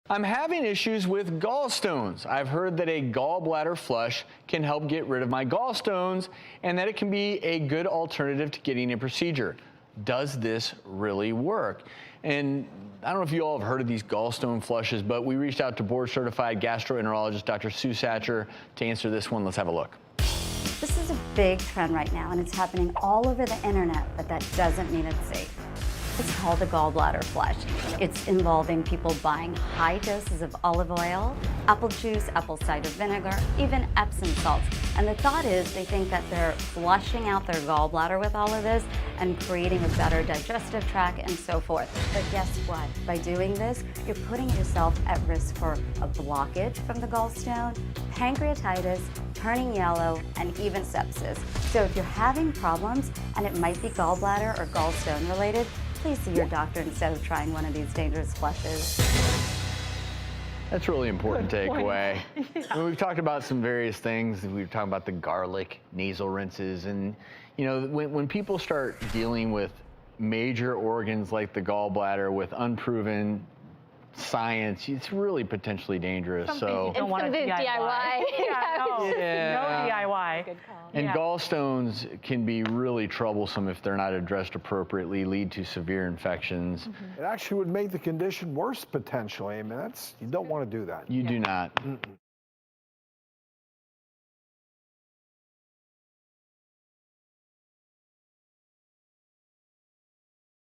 I'm having issues with gallstones. I've heard that a gallbladder flush can help get rid of my gallstones and that it can be a good alternative to getting a procedure. Does this really work? And I don't know if you all have heard of these gallstone flushes, but we reached out to board-certified gastroenterologist Dr. Sue Satcher to answer this one. Let's have a look. This is a big trend right now, and it's happening all over the internet, but that doesn't mean it's safe. It's called the gallbladder flush. It's involving people buying high doses of olive oil, apple juice, apple cider vinegar, even Epsom salts. And the thought is they think that they're flushing out their gallbladder with all of this and creating a better digestive tract and so forth. But guess what? By doing this, you're putting yourself at risk for a blockage from the gallstone, pancreatitis, turning yellow, and even sepsis. So if you're having problems, and it might be gallbladder or gallstone related, please see your doctor instead of trying one of these dangerous flushes. That's a really important takeaway. We've talked about some various things. We've talked about the garlic nasal rinses, and you know, when people start dealing with major organs like the gallbladder with unproven science, it's really potentially dangerous. So Don't want to DIY. No DIY. Good call. And gallstones can be really troublesome if they're not addressed appropriately, lead to severe infections. It actually would make the condition worse potentially. I mean, you don't want to do that. You do not.